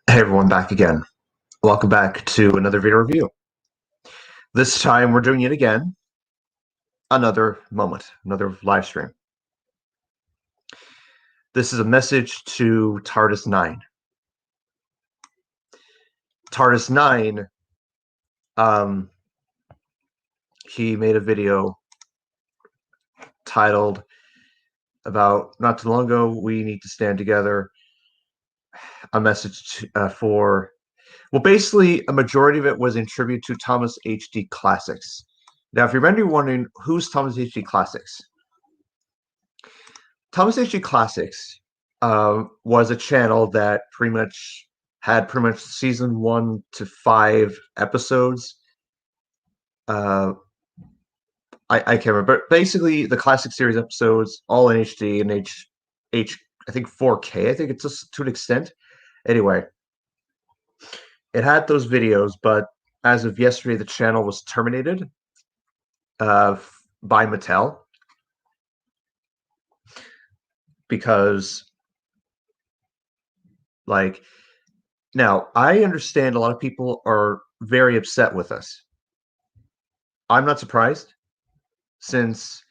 Hey everyone, back again. Welcome back to another video review. This time we're doing it again. Another moment, another live stream. This is a message to Tardis9. Tardis9, he made a video titled about not too long ago, we need to stand together. A message for, well, basically a majority of it was in tribute to Thomas H.D. Classics. Now, if you're wondering who's Thomas H.D. Classics, Thomas H.D. Classics was a channel that had season 1 to 5 episodes. I can't remember, but basically the classic series episodes, all in HD and I think 4K. I think it's just to an extent. Anyway, it had those videos, but as of yesterday, the channel was terminated by Mattel because, like, now I understand a lot of people are very upset with us. I'm not surprised, since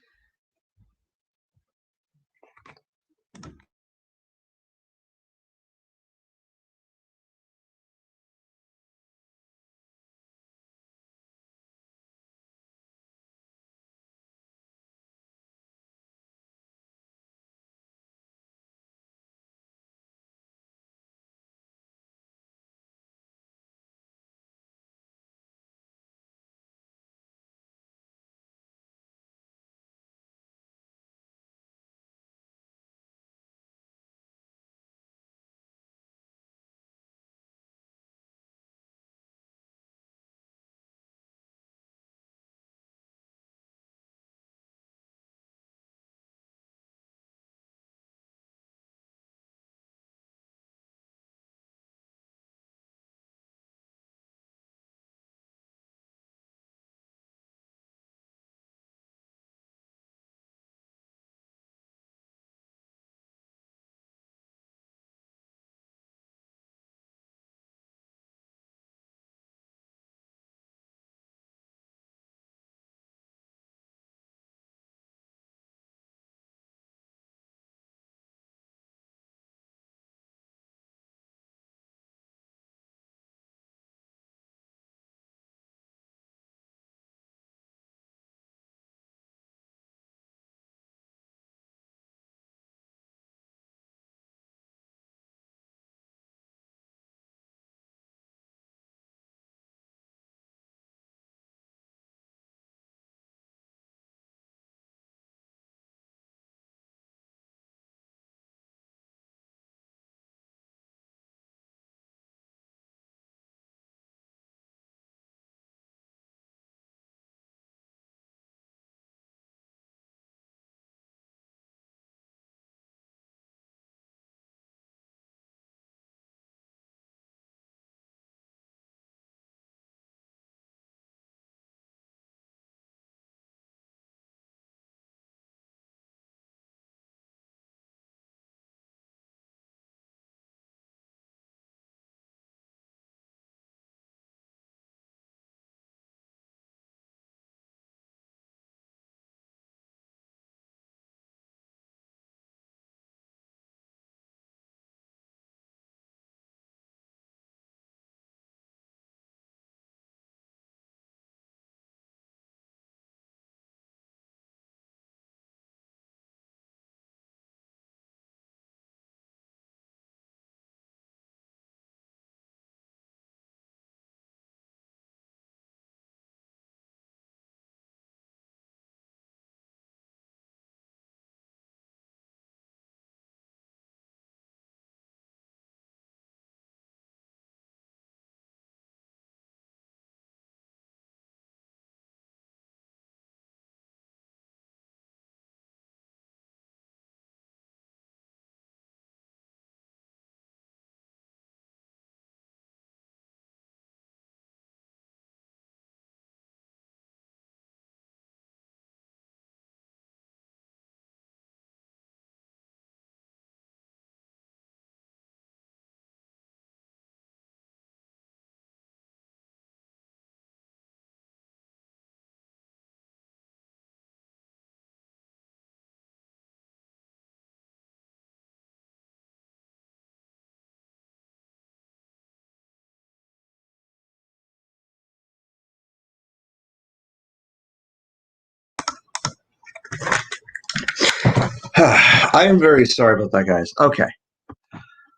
I am very sorry about that, guys. Okay.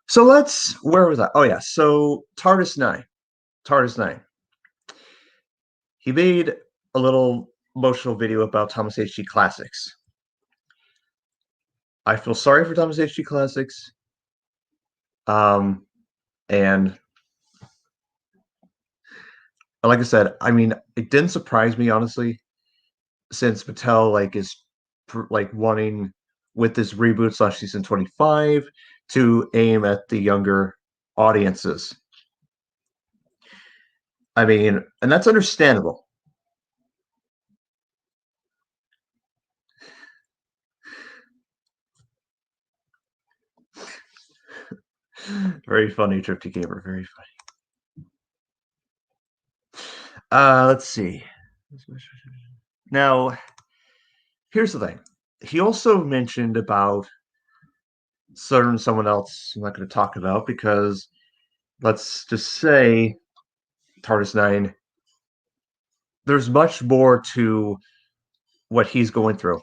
So where was I? Oh, yeah. So Tardis9. Tardis9. He made a little emotional video about Thomas H.G. Classics. I feel sorry for Thomas H.G. Classics. And like I said, I mean, it didn't surprise me, honestly, since Mattel is wanting with this reboot slash season 25 to aim at the younger audiences. I mean, and that's understandable. Very funny, Trip to Gamer. Very funny. Let's see. Now, here's the thing. He also mentioned about someone else I'm not going to talk about because let's just say Tardis9. There's much more to what he's going through,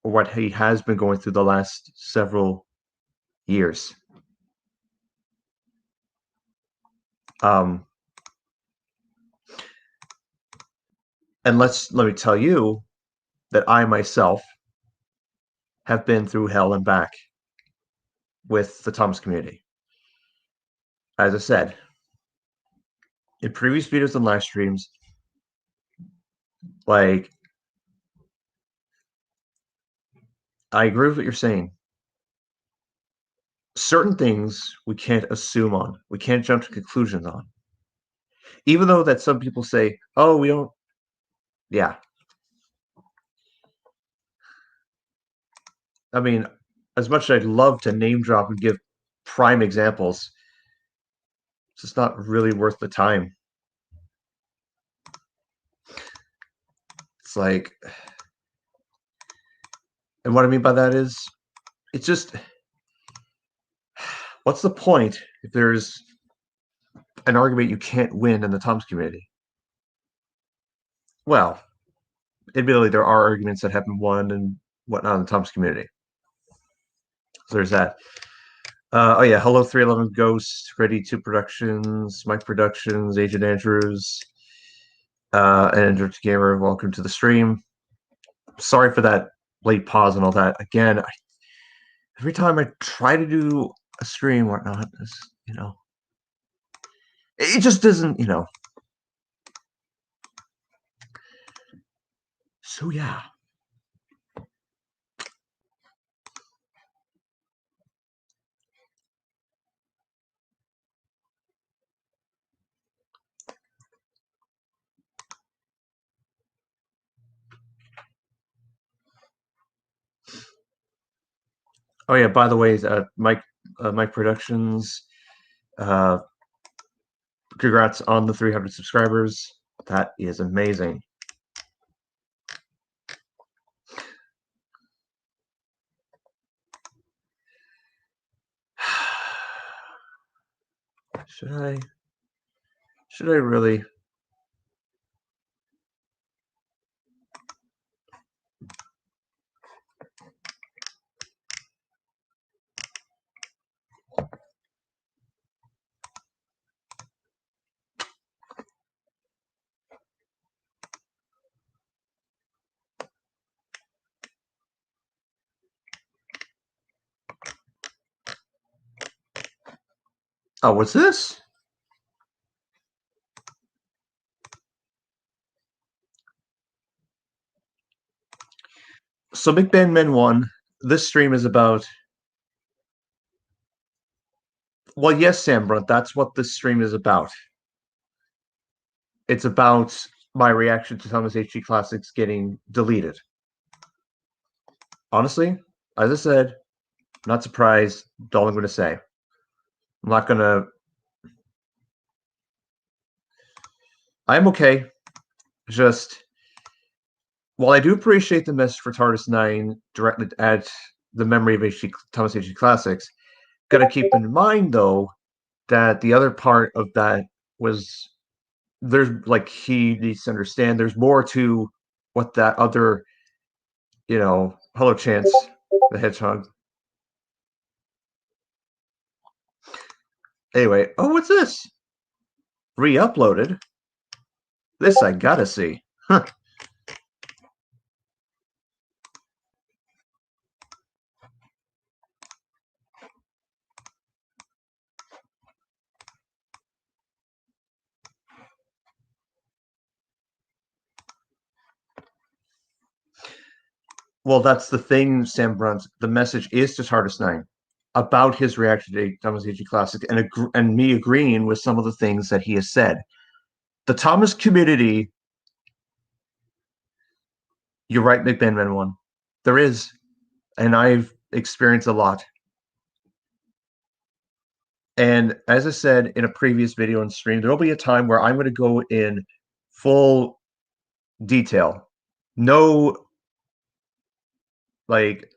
or what he has been going through the last several years. Um, and let me tell you that I myself have been through hell and back with the Thomas community. As I said, in previous videos and live streams, like I agree with what you're saying. Certain things we can't assume on. We can't jump to conclusions on. Even though that some people say, "Oh, we don't." Yeah. I mean, as much as I'd love to name drop and give prime examples, it's just not really worth the time. It's like, and what I mean by that is, it's just, what's the point if there's an argument you can't win in the Tom's community? Well, admittedly, there are arguments that have been won and whatnot in the Tom's community. So there's that. Oh yeah, hello 311 Ghost, Ready 2 Productions, Mike Productions, Agent Andrews, and Andrew Gamer. Welcome to the stream. Sorry for that late pause and all that. Again, every time I try to do a stream or whatnot, it just doesn't, So yeah. Oh yeah, by the way, Mike Productions, congrats on the 300 subscribers. That is amazing. Should I really? Oh, what's this? So Mcmahon 1, this stream is about. Well, yes, Sam Brunt, that's what this stream is about. It's about my reaction to Thomas H.G. Classics getting deleted. Honestly, as I said, I'm not surprised. That's all I'm going to say. I'm not going to. I'm okay. Just, while I do appreciate the message for Tardis9 directly at the memory of Thomas H.G. Classics, got to keep in mind, though, that the other part of that was he needs to understand there's more to what that other, hello, Chance. The hedgehog. Anyway, oh, what's this? Re-uploaded? This I gotta see. Huh. Well, that's the thing, Sam Brunt. The message is to Tardis9 about his reaction to Thomas H. Classic and me agreeing with some of the things that he has said. The Thomas community, you're right, Mcmahon. There is, and I've experienced a lot. And as I said in a previous video and stream, there will be a time where I'm going to go in full detail. No, like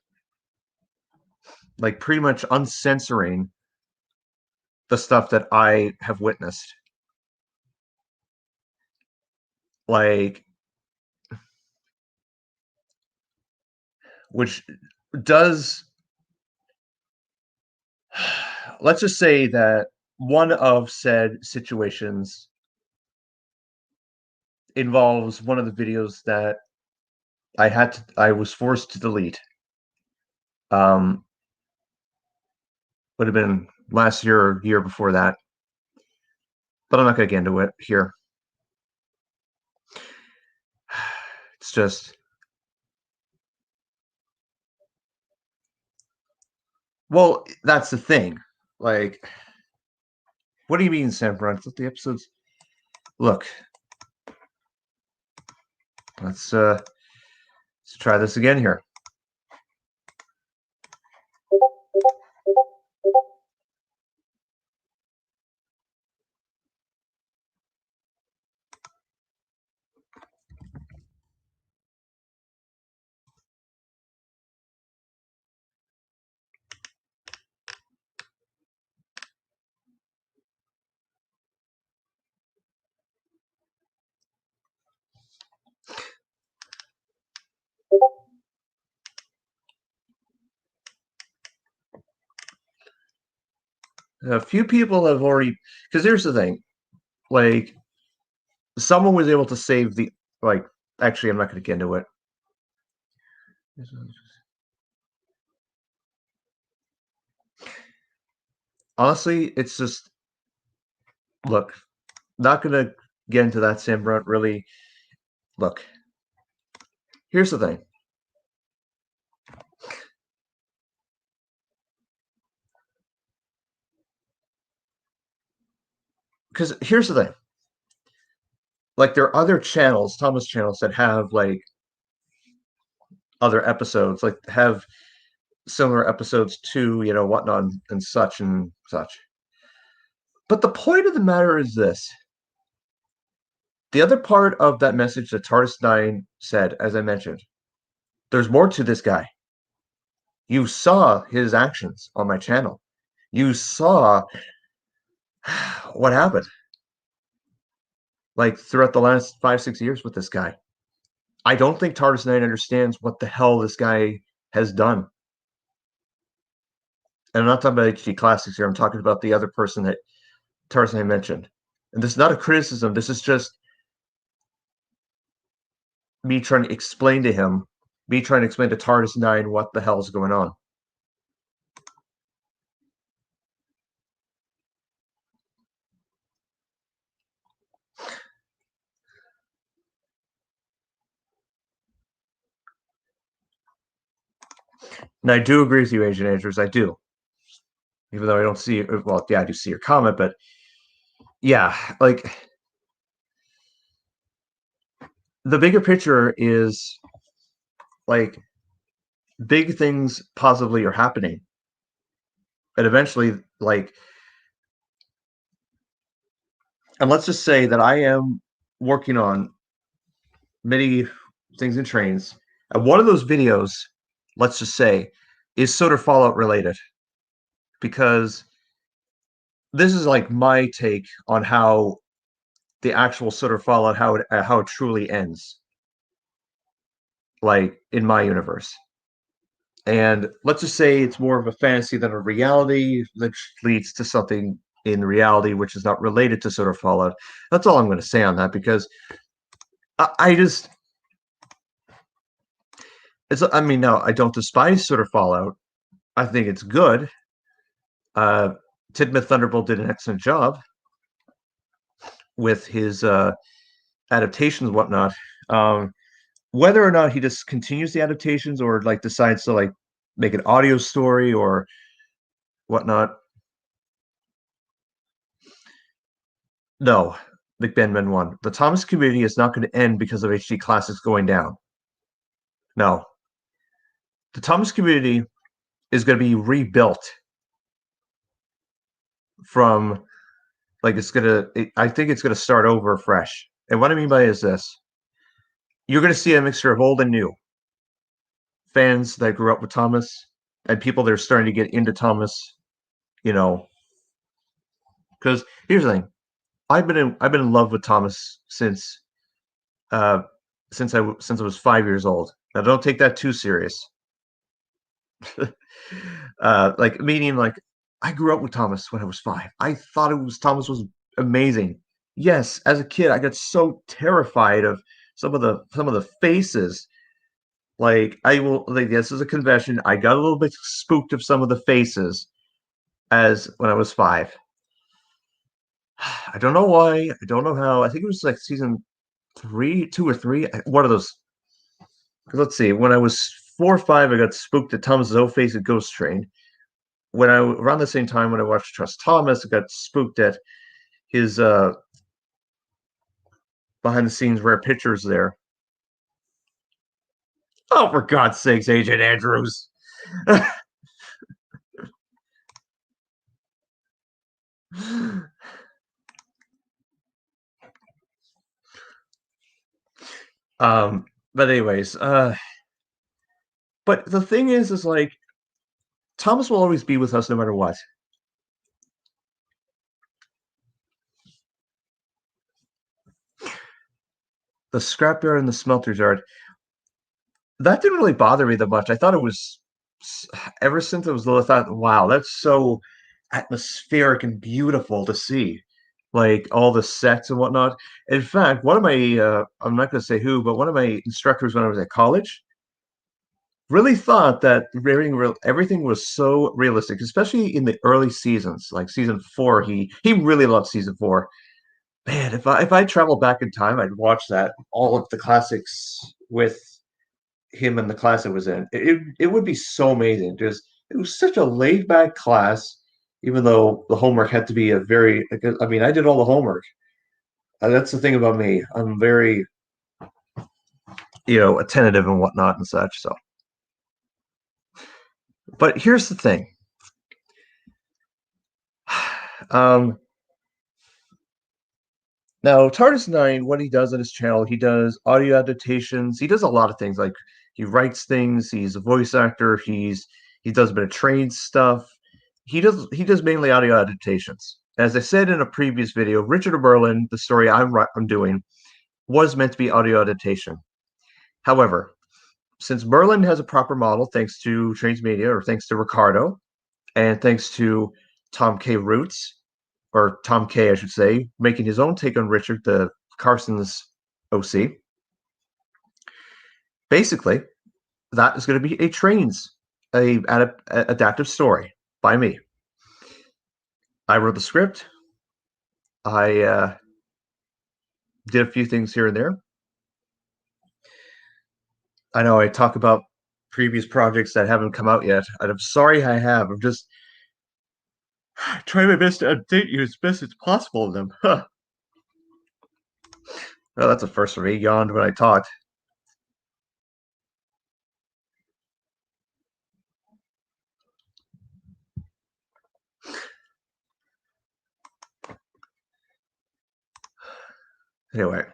pretty much uncensoring the stuff that I have witnessed. Like, which does, let's just say that one of said situations involves one of the videos that I was forced to delete. Would have been last year or year before that, but I'm not going to get into it here. It's just, well, that's the thing. Like, what do you mean, Sam Brunt? Let the episodes look. Let's try this again here. A few people have already, because here's the thing, like, someone was able to save the, like, actually, I'm not going to get into it. Honestly, it's just, look, not going to get into that, Sam Brunt, really. Look, here's the thing. Because here's the thing. Like, there are other channels, Thomas channels, that have, like, other episodes, like, have similar episodes to, whatnot and such and such. But the point of the matter is this. The other part of that message that Tardis9 said, as I mentioned, there's more to this guy. You saw his actions on my channel. You saw what happened, like, throughout the last 5-6 years with this guy. I don't think Tardis9 understands what the hell this guy has done. And I'm not talking about HD Classics here. I'm talking about the other person that Tardis9 mentioned. And this is not a criticism. This is just me trying to explain to him, me trying to explain to Tardis9 what the hell is going on. And I do agree with you, Agent Andrews. I do. Even though I don't see, well, yeah, I do see your comment, but yeah, like, the bigger picture is, like, big things possibly are happening. And eventually, like, and let's just say that I am working on many things in trains. And one of those videos, let's just say, is Soda Fallout related. Because this is, like, my take on how the actual Soda Fallout, how it truly ends. Like, in my universe. And let's just say it's more of a fantasy than a reality, which leads to something in reality which is not related to sort of Fallout. That's all I'm going to say on that because I just, I mean, no, I don't despise sort of Fallout. I think it's good. Uh, Tidmouth Thunderbolt did an excellent job with his adaptations and whatnot. Um, whether or not he just continues the adaptations or like decides to like make an audio story or whatnot, no, Mcmahon. The Thomas community is not going to end because of HD Classics going down. No, the Thomas community is going to be rebuilt from like it's gonna. I think it's going to start over fresh. And what I mean by is this: you're going to see a mixture of old and new fans that grew up with Thomas and people that are starting to get into Thomas. You know, because here's the thing: I've been in love with Thomas uh, since I was 5 years old. Now, don't take that too serious. Like meaning like I grew up with Thomas when I was 5. I thought it was Thomas was amazing. Yes, as a kid, I got so terrified of some of the faces. Like I will like this is a confession. I got a little bit spooked of some of the faces as when I was 5. I don't know why. I don't know how. I think it was like season 3, 2 or 3. One of those. Let's see. When I was 4 or 5, I got spooked at Thomas's O face at Ghost Train. When I around the same time when I watched Trust Thomas, I got spooked at his behind the scenes rare pictures there. Oh, for God's sakes, Agent Andrews. But anyways, but the thing is like Thomas will always be with us no matter what. The scrapyard and the smelter's yard. That didn't really bother me that much. I thought it was ever since it was little, I thought, wow, that's so atmospheric and beautiful to see. Like all the sets and whatnot. In fact, one of my I'm not gonna say who, but one of my instructors when I was at college really thought that everything was so realistic, especially in the early seasons, like season 4. He really loved season 4. Man, if I traveled back in time, I'd watch that all of the classics with him and the class it was in. It would be so amazing. Just it was such a laid back class, even though the homework had to be a very. I mean, I did all the homework. That's the thing about me. I'm very attentive and whatnot and such. So, but here's the thing. Um, Now, Tardis9, what he does on his channel, he does audio adaptations. He does a lot of things. Like he writes things. He's a voice actor. He does a bit of train stuff. He does mainly audio adaptations. As I said in a previous video, Richard of Berlin, the story I'm doing, was meant to be audio adaptation. However, since Berlin has a proper model, thanks to Trains Media, or thanks to Ricardo, and thanks to Tom K. Roots, or Tom K, I should say, making his own take on Richard, the Carson's OC. Basically, that is going to be a Trains, adaptive story by me. I wrote the script. I did a few things here and there. I know I talk about previous projects that haven't come out yet, and I'm sorry I have. I'm just trying my best to update you as best as possible of them. Huh. Well, that's a first for me. Yawned when I talked. Anyway,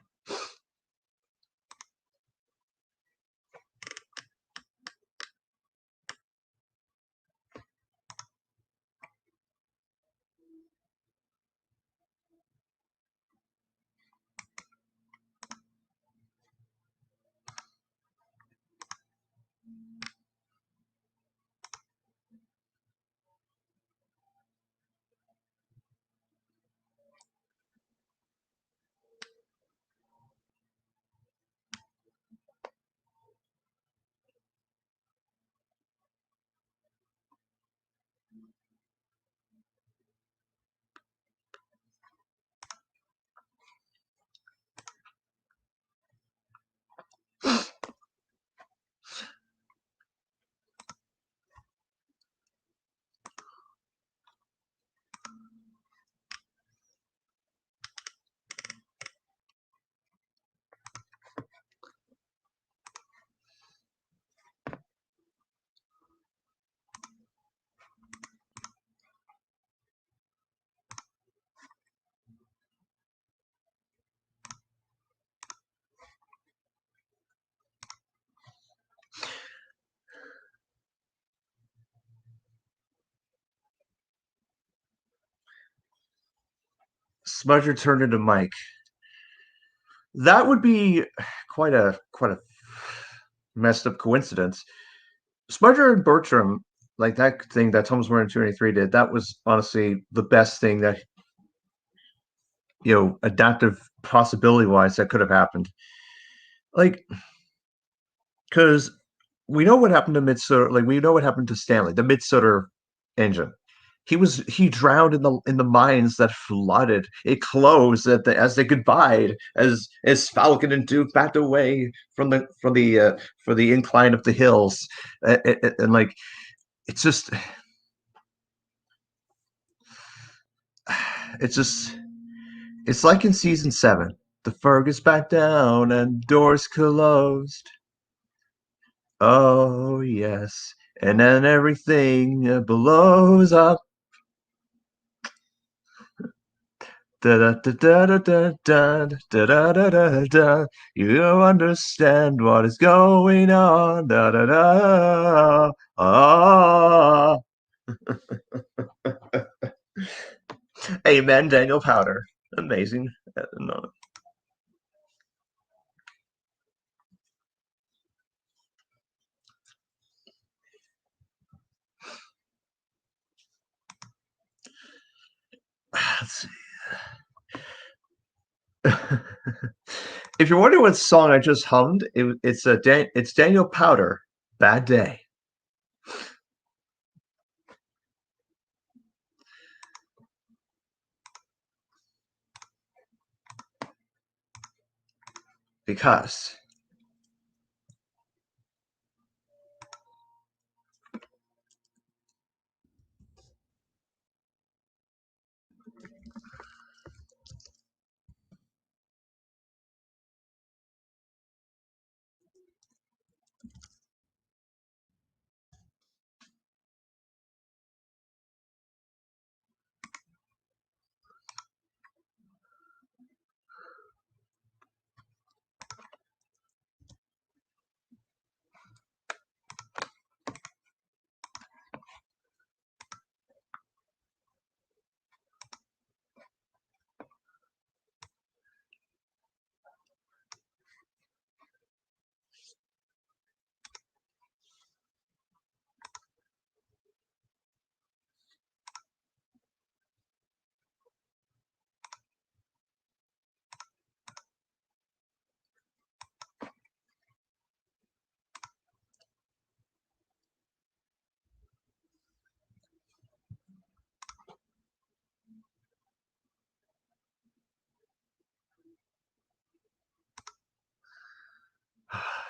Smudger turned into Mike. That would be quite a messed up coincidence. Smudger and Bertram, like that thing that Thomas More in 283 did, that was honestly the best thing that adaptive possibility wise that could have happened. Like, because we know what happened to Midsotter, like we know what happened to Stanley, the Midsotter engine. He drowned in the mines that flooded. It closed as they goodbye as Falcon and Duke backed away for the incline of the hills, and like it's just it's just it's like in season 7, the Fergus back down and doors closed. Oh yes, and then everything blows up. Da da da da da da da da da da da. You understand what is going on. Da da da. Ah. Amen, Daniel Powder. Amazing. No. Let's see. If you're wondering what song I just hummed, it's Daniel Powder. Bad Day. Because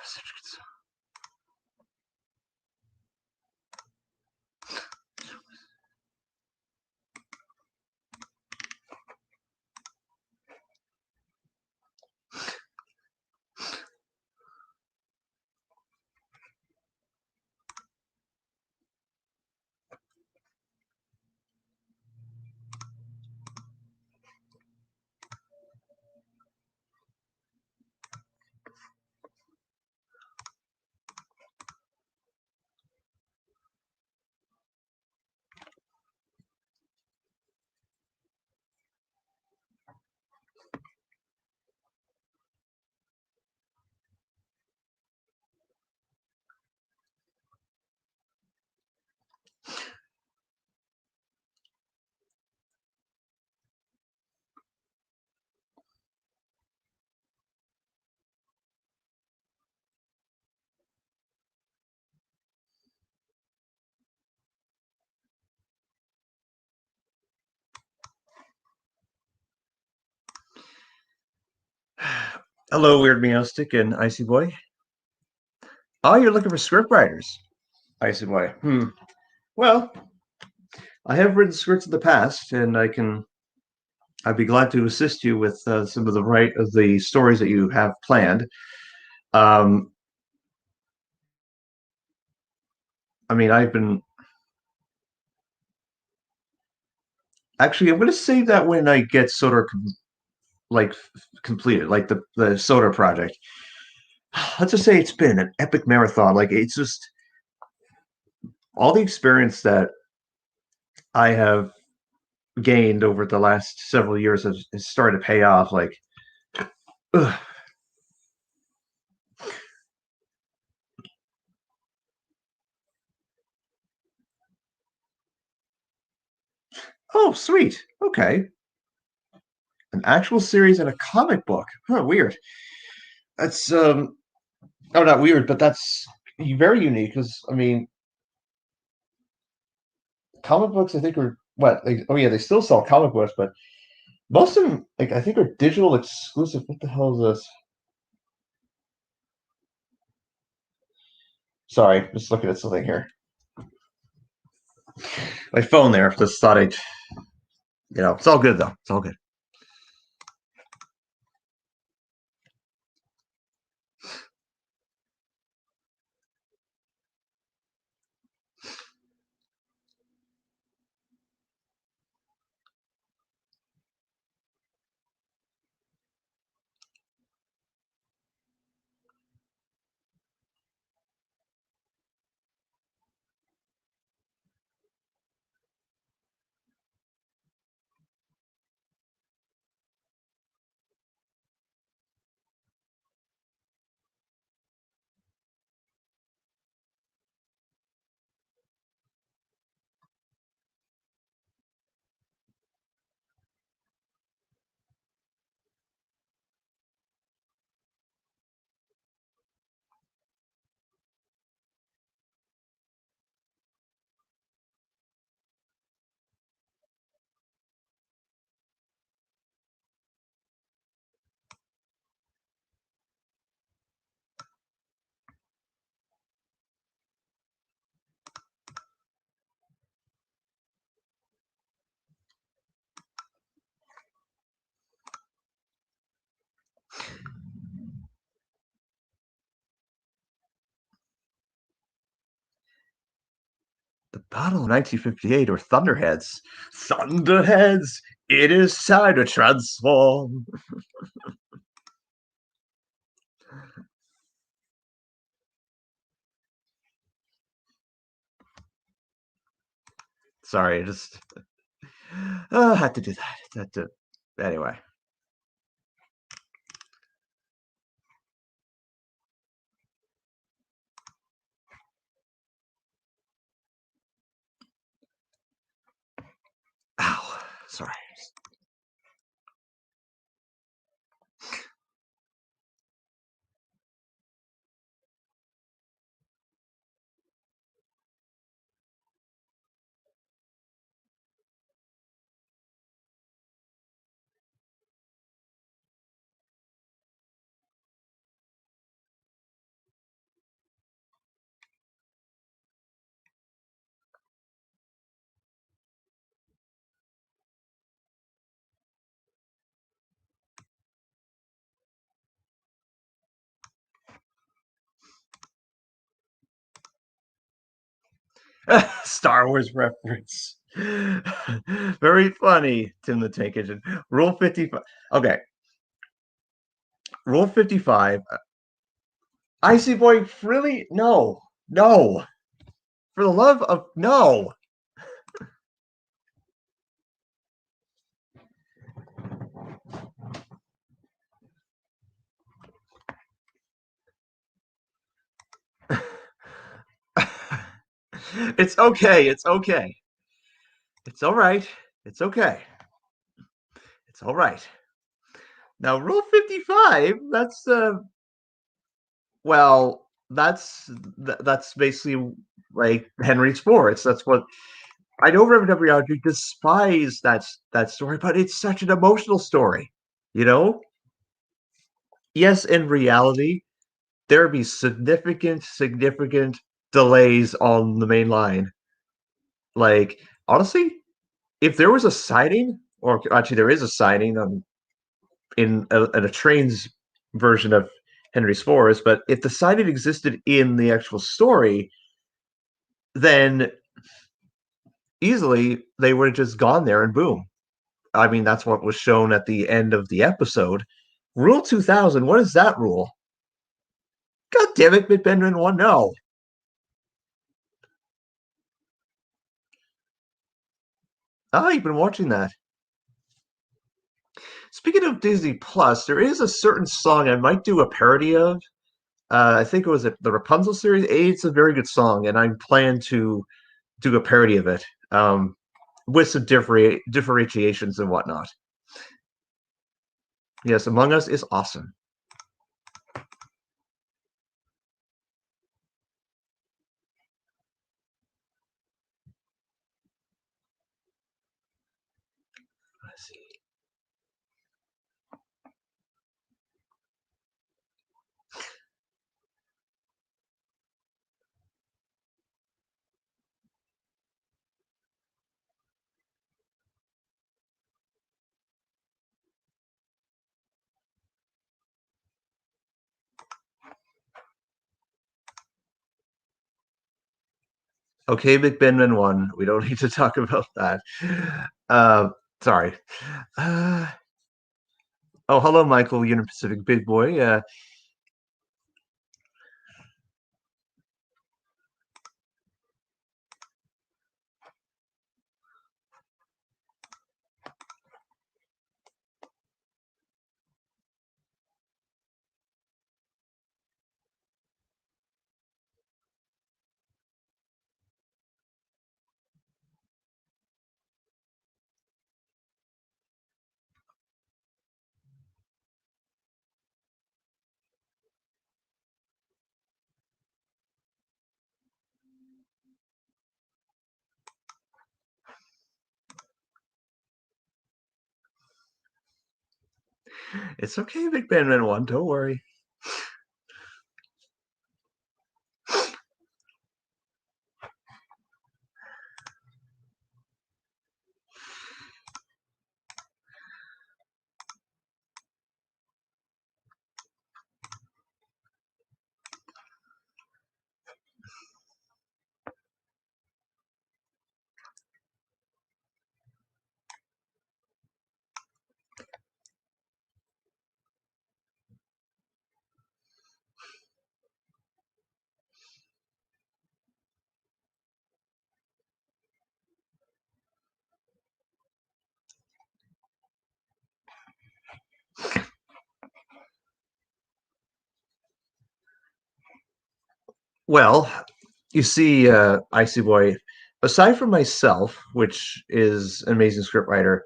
such a good song. Hello, Weird Meowstick and Icy Boy. Oh, you're looking for script writers, Icy Boy. Well, I have written scripts in the past, and I'd be glad to assist you with some of the stories that you have planned. Um, I mean, I've been actually. I'm going to save that when I get Soda like completed, like the Soda project. Let's just say it's been an epic marathon. Like it's just all the experience that I have gained over the last several years has started to pay off. Like, ugh. Oh, sweet. Okay, an actual series and a comic book. Huh, weird. That's oh, not weird, but that's very unique. Because I mean, comic books, I think, are what? Like, oh yeah, they still sell comic books, but most of them, like, I think, are digital exclusive. What the hell is this? Sorry, just looking at something here. My phone there. Just thought I'd, it's all good though. It's all good. The Battle of 1958, or Thunderheads. Thunderheads, it is time to transform. Sorry, I just had to do that. Anyway. Ow, sorry. Star Wars reference. Very funny, Tim the Tank Engine. Rule 55. Okay. Rule 55. Icy Boy, really? No. No. For the love of no. It's okay. It's okay. It's all right. It's okay. It's all right. Now, Rule 55, that's well, that's basically like Henry Sports. That's what I know. Reverend W. despise that story, but it's such an emotional story. You know, yes, in reality, there would be significant delays on the main line. Like, honestly, if there was a sighting, or actually there is a sighting in a train's version of Henry Spores, but if the sighting existed in the actual story, then easily they would have just gone there and boom. I mean, that's what was shown at the end of the episode. Rule 2000, what is that rule? God damn it, Benjamin one, no. Ah, you've been watching that. Speaking of Disney Plus, there is a certain song I might do a parody of. I think it was the Rapunzel series. It's a very good song, and I plan to do a parody of it with some differentiations and whatnot. Yes, Among Us is awesome. Let's see. Okay, McMahon won. We don't need to talk about that. Uh, sorry. Uh, oh, hello, Michael, Union Pacific Big Boy. It's okay, McMahon won. Don't worry. Well, you see, Icy Boy, aside from myself, which is an amazing scriptwriter,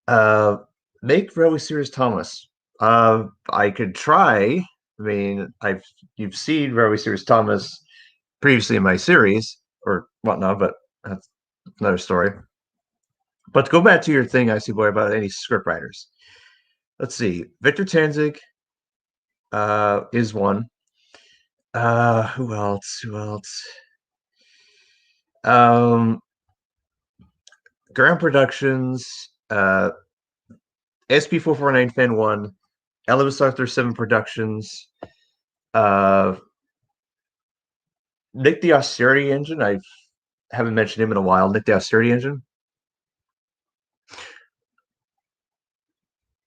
uh, make Railway Series Thomas. I could try. I mean, I've you've seen Railway Series Thomas previously in my series or whatnot, but that's another story. But to go back to your thing, Icy Boy, about any scriptwriters. Let's see. Victor Tanzig is one. Who else? Who else? Um, Ground Productions, SP449 Fan One, Elvis Arthur 7 Productions, uh, Nick the Austerity Engine. I haven't mentioned him in a while. Nick the Austerity Engine.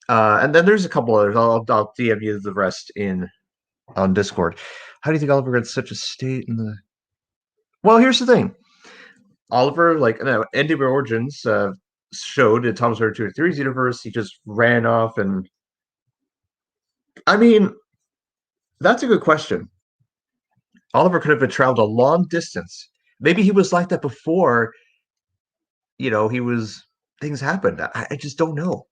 And then there's a couple others. I'll DM you the rest in on Discord. How do you think Oliver got such a state in the? Well, here's the thing. Oliver, like Ending Origins, showed in Tom's Raider 2 Theories universe, he just ran off and I mean, that's a good question. Oliver could have traveled a long distance. Maybe he was like that before, he was things happened. I just don't know.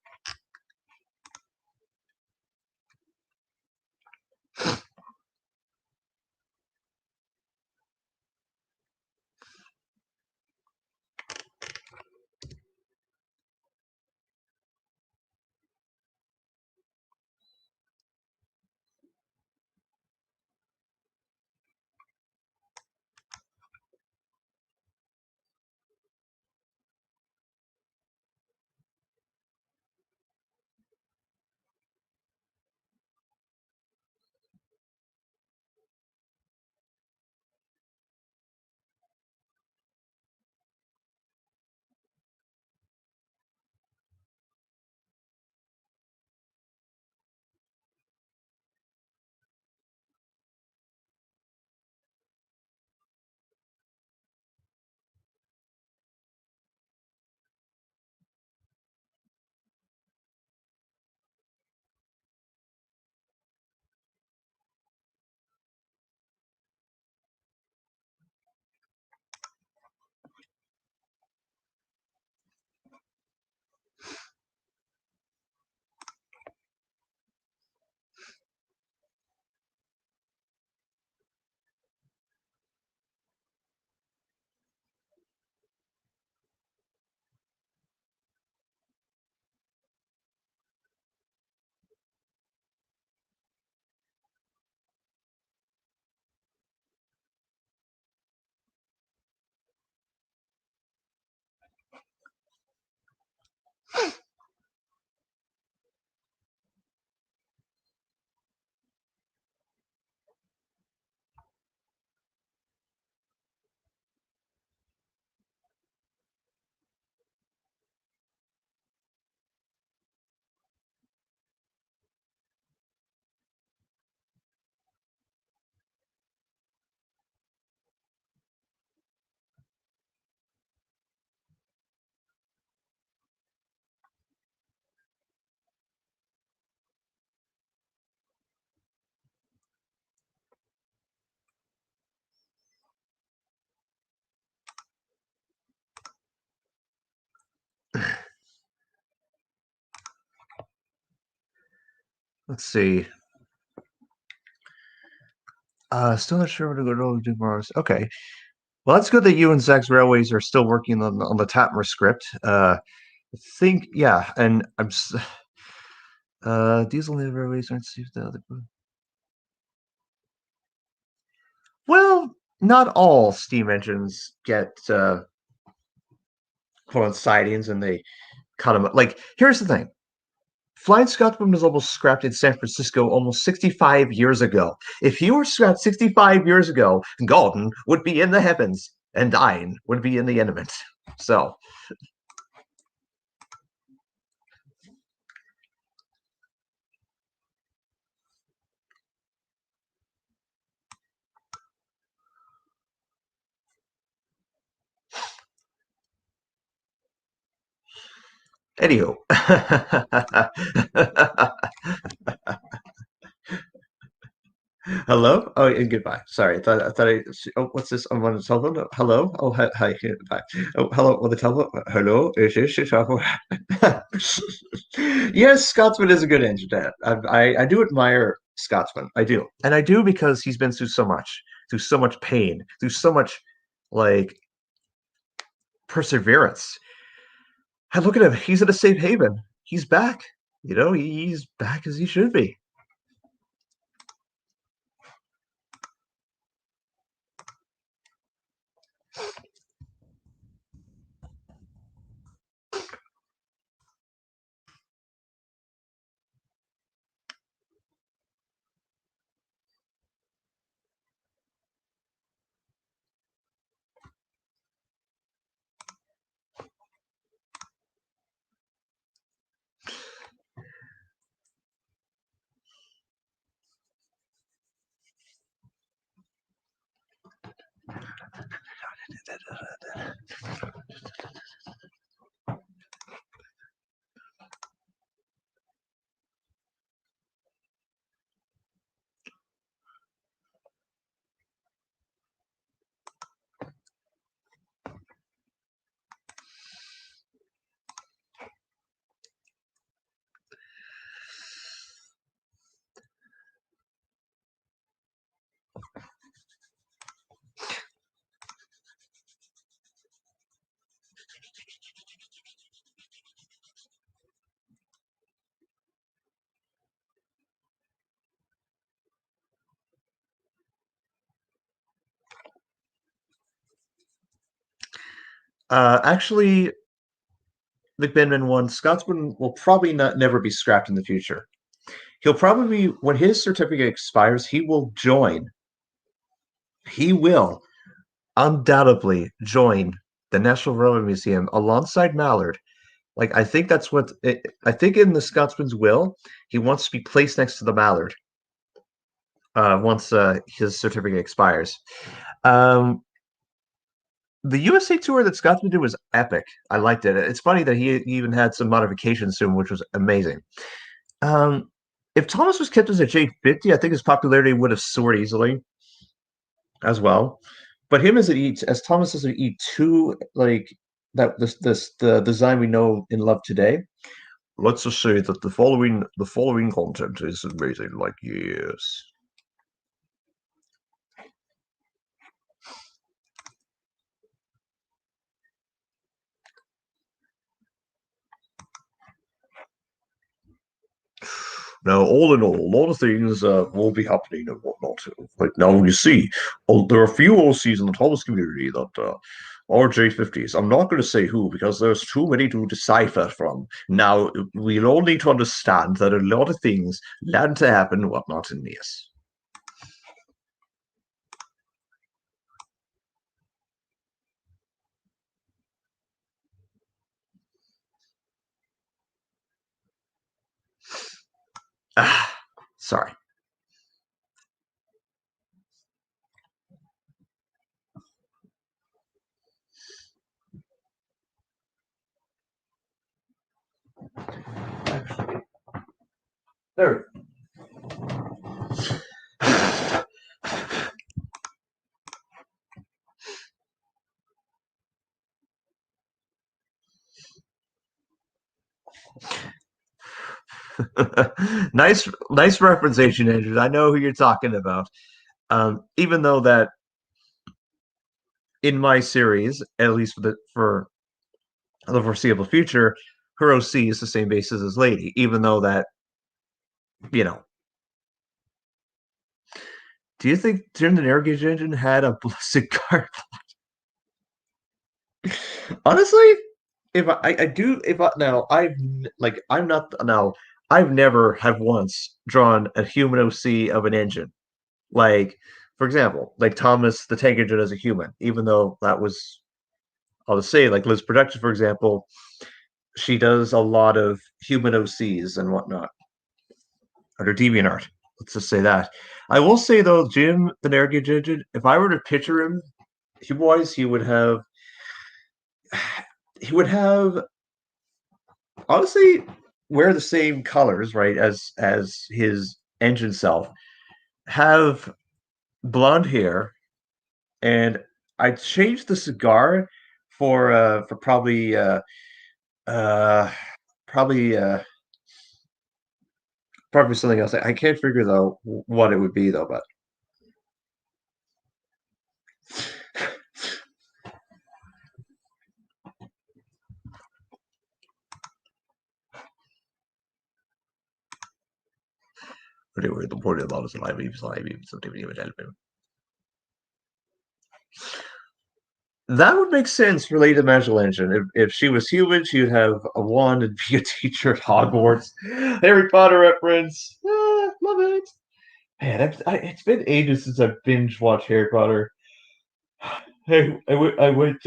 Let's see. Still not sure what to go to do Mars. Okay. Well, that's good that you and Zach's Railways are still working on the Tatmer script. I think, yeah, and Diesel Railways aren't see the other. Well, not all steam engines get put on sidings and they cut them. Like, here's the thing. Flying Scotsman was almost scrapped in San Francisco almost 65 years ago. If he were scrapped 65 years ago, Galton would be in the heavens and Dine would be in the element. So, anywho. Hello? Oh, and goodbye. Sorry, I thought. Oh, what's this? I'm on the telephone. Hello? Oh, hi. Bye. Oh, hello. On the telephone. Hello? Is this your telephone? Yes, Scotsman is a good engineer. I do admire Scotsman. I do, and I do because he's been through so much pain, through so much like perseverance. And look at him. He's in a safe haven. He's back. He's back as he should be. Actually, McMahon won. Scotsman will probably not never be scrapped in the future. He'll probably when his certificate expires, he will join. He will undoubtedly join the National Railway Museum alongside Mallard. Like I think that's what I think in the Scotsman's will, he wants to be placed next to the Mallard once his certificate expires. Um, the USA tour that Scotsman did was epic. I liked it. It's funny that he even had some modifications to him, which was amazing. Um, if Thomas was kept as a J50, I think his popularity would have soared easily as well. But him as Thomas as an E2, like that this the design we know and love today. Let's just say that the following content is amazing. Like yes. Now, all in all, a lot of things will be happening and whatnot. Like now, you see, there are a few OCs in the Thomas community that are J50s. I'm not going to say who because there's too many to decipher from. Now, we'll all need to understand that a lot of things land to happen and whatnot in this. Ah, sorry. There. Nice referencing, Andrews. I know who you're talking about. Even though that in my series, at least for the foreseeable future, her OC is the same basis as Lady. Even though that, you know, do you think Jim the Air Gauge Engine had a blessed guard? Honestly, if I do, if I now I'm not now I've never have once drawn a human OC of an engine. Like, for example, like Thomas the Tank Engine as a human, even though that was, I'll just say, like Liz Production, for example, she does a lot of human OCs and whatnot under DeviantArt. Let's just say that. I will say though, Jim the Narragansett Engine, if I were to picture him human wise, he would have honestly wear the same colors, right, as his engine self, have blonde hair, and I changed the cigar for uh probably probably something else. I can't figure though what it would be though, but anyway, the point of the is live even something even that would make sense for Lady Magical Engine. If she was human, she would have a wand and be a teacher at Hogwarts. Harry Potter reference. Love it. Man, it's been ages since I binge watched Harry Potter. I went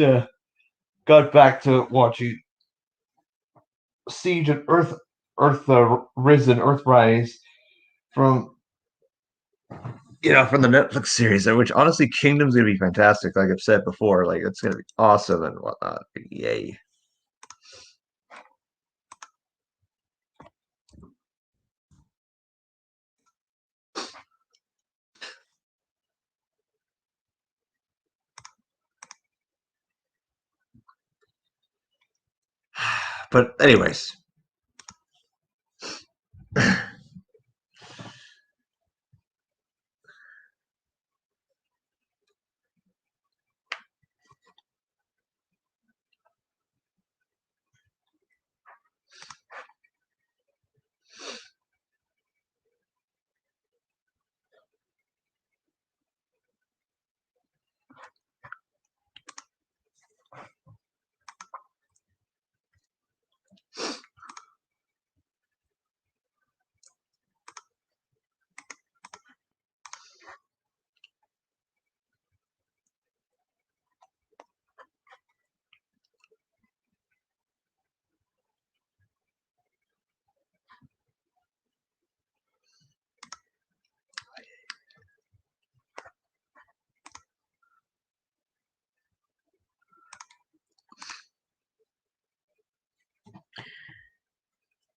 got back to watching Siege and Earth Risen, Earthrise from from the Netflix series, which honestly Kingdom's gonna be fantastic. Like I've said before, like it's gonna be awesome and whatnot. Yay! But anyways,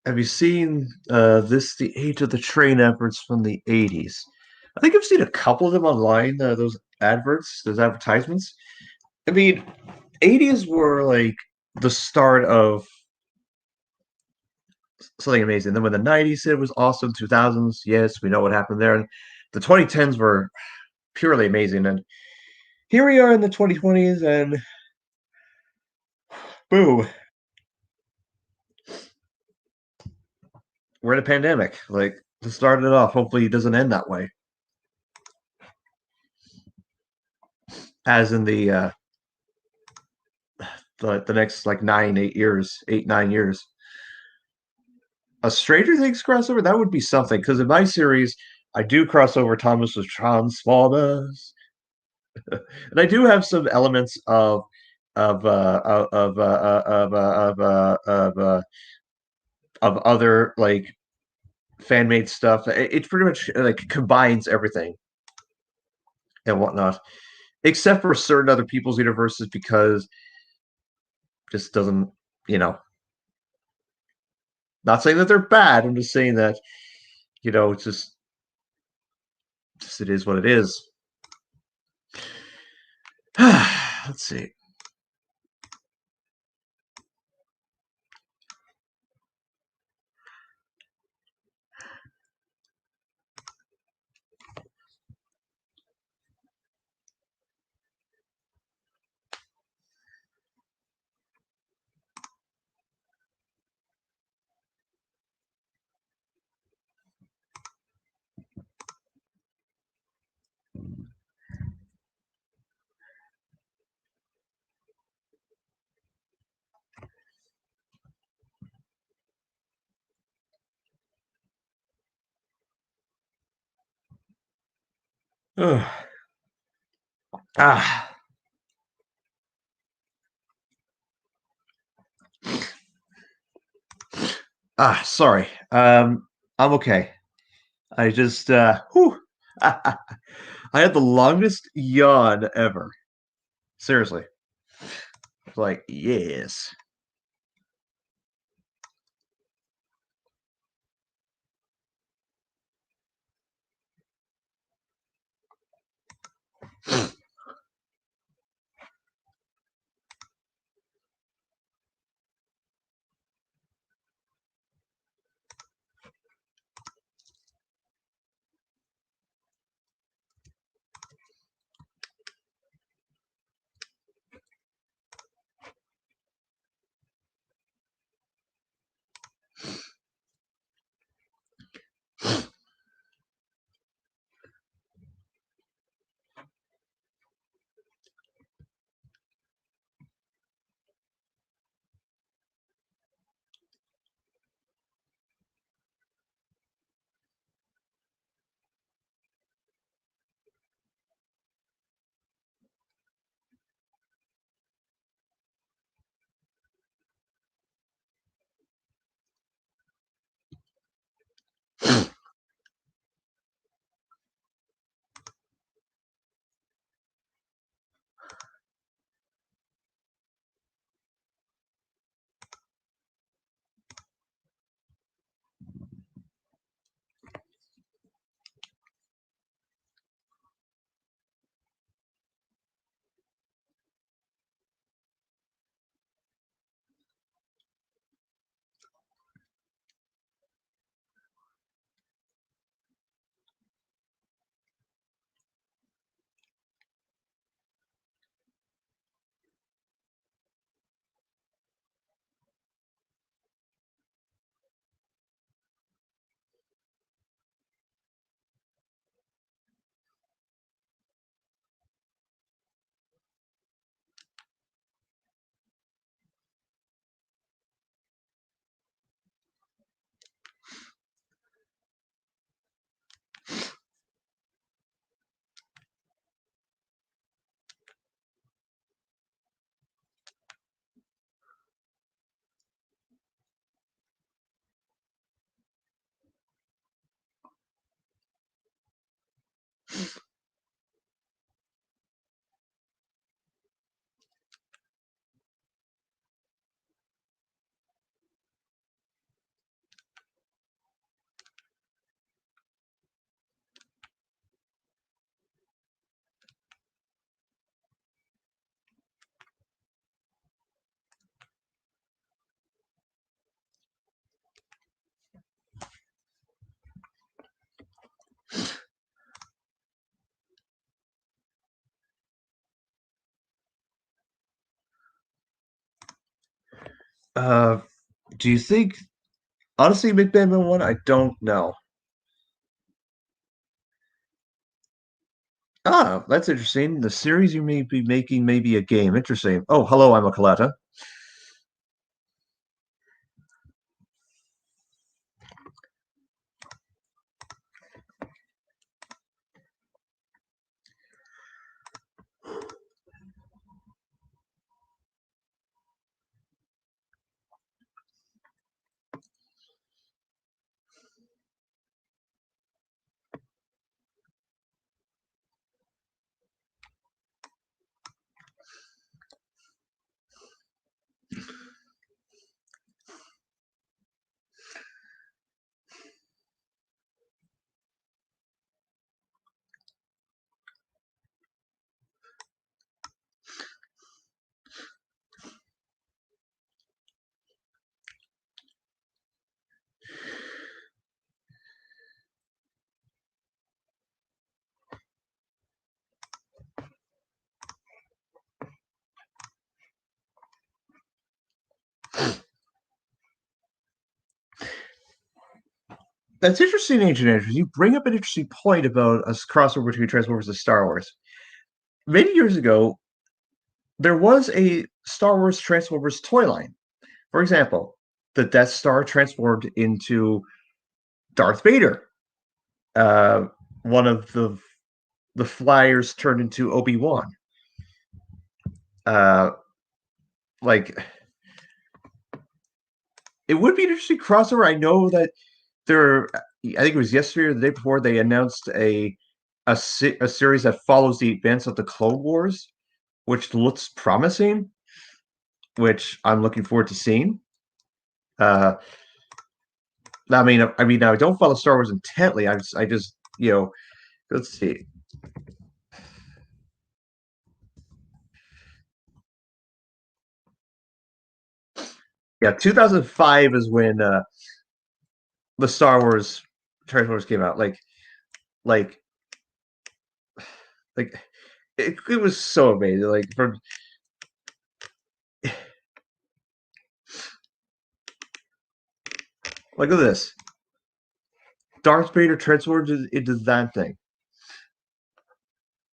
have you seen this The Age of the Train efforts from the 80s? I think I've seen a couple of them online, those adverts, those advertisements. I mean, 80s were like the start of something amazing. Then when the 90s hit, it was awesome. 2000s, yes, we know what happened there. And the 2010s were purely amazing. And here we are in the 2020s, and boom, we're in a pandemic. Like, to start it off, hopefully it doesn't end that way. As in the next like 9 8 years, 8 9 years. A Stranger Things crossover that would be something because in my series I do cross over Thomas with Transformers, and I do have some elements of other like fan made stuff. It pretty much like combines everything and whatnot, except for certain other people's universes because just doesn't you know. Not saying that they're bad. I'm just saying that it's just it is what it is. Let's see. Ugh. Ah, sorry. I'm okay. I just, whew. I had the longest yawn ever. Seriously. It's like, yes. Uh, do you think, honestly, Mcmahon won? I don't know. Ah, that's interesting. The series you may be making may be a game. Interesting. Oh, hello, I'm a Coletta. That's interesting, Ancient Andrews. You bring up an interesting point about a crossover between Transformers and Star Wars. Many years ago, there was a Star Wars Transformers toy line. For example, the Death Star transformed into Darth Vader. Uh, one of the the Flyers turned into Obi-Wan. Uh, like it would be an interesting crossover. I know that there. I think it was yesterday or the day before they announced a series that follows the events of the Clone Wars, which looks promising. Which I'm looking forward to seeing. Uh, I mean, I don't follow Star Wars intently. I just, let's see. Yeah, 2005 is when the Star Wars Transformers came out. Like, like it was so amazing. Like from look at this. Darth Vader transforms into that thing,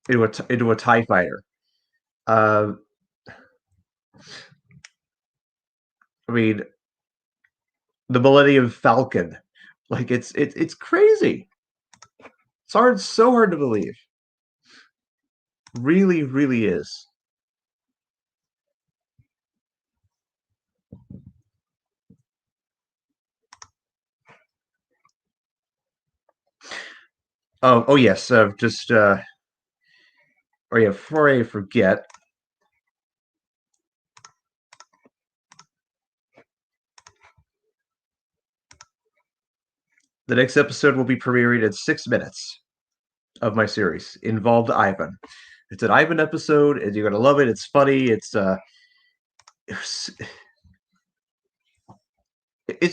into a TIE fighter. Uh, I mean, the Millennium Falcon. Like it's crazy. So hard to believe. Really, really is. Oh yes. Just oh yeah. Before I forget, the next episode will be premiering in 6 minutes of my series. Involved Ivan. It's an Ivan episode, and you're gonna love it. It's funny. It's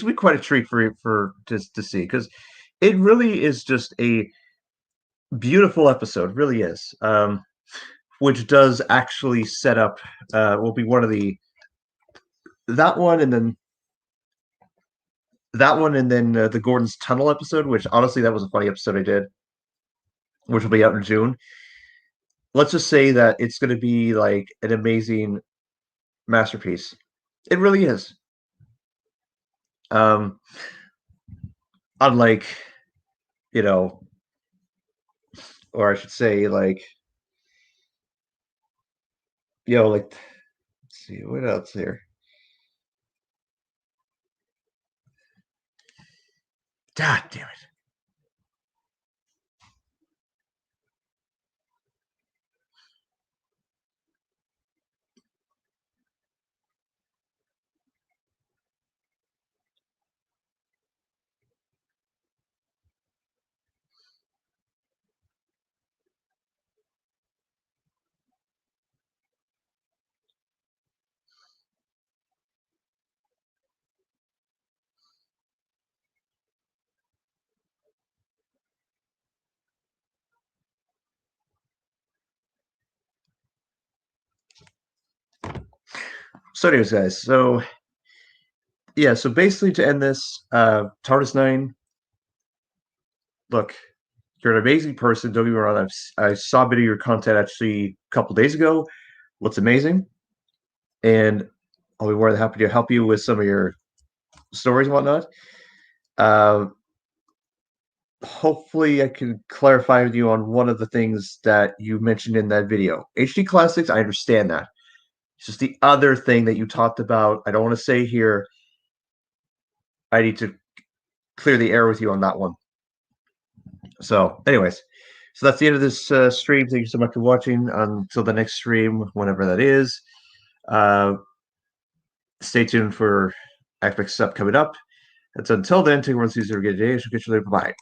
been quite a treat for just to see because it really is just a beautiful episode. Really is. Which does actually set up will be one of the that one and then the Gordon's Tunnel episode, which honestly that was a funny episode I did, which will be out in June. Let's just say that it's going to be like an amazing masterpiece. It really is. Um, Unlike you know, or I should say, like like let's see what else here. God damn it! So, anyways, guys. So yeah. So basically, to end this, Tardis9. Look, you're an amazing person. Don't get me wrong. I saw a bit of your content actually a couple days ago. Looks amazing, and I'll be more than happy to help you with some of your stories and whatnot. Uh, Hopefully, I can clarify with you on one of the things that you mentioned in that video. HD classics, I understand that. It's just the other thing that you talked about. I don't want to say here. I need to clear the air with you on that one. So, anyways, so that's the end of this stream. Thank you so much for watching. Until the next stream, whenever that is. Uh, Stay tuned for Aspect Stuff coming up. Until then, take one, see you. Get a day. Get you later. Bye.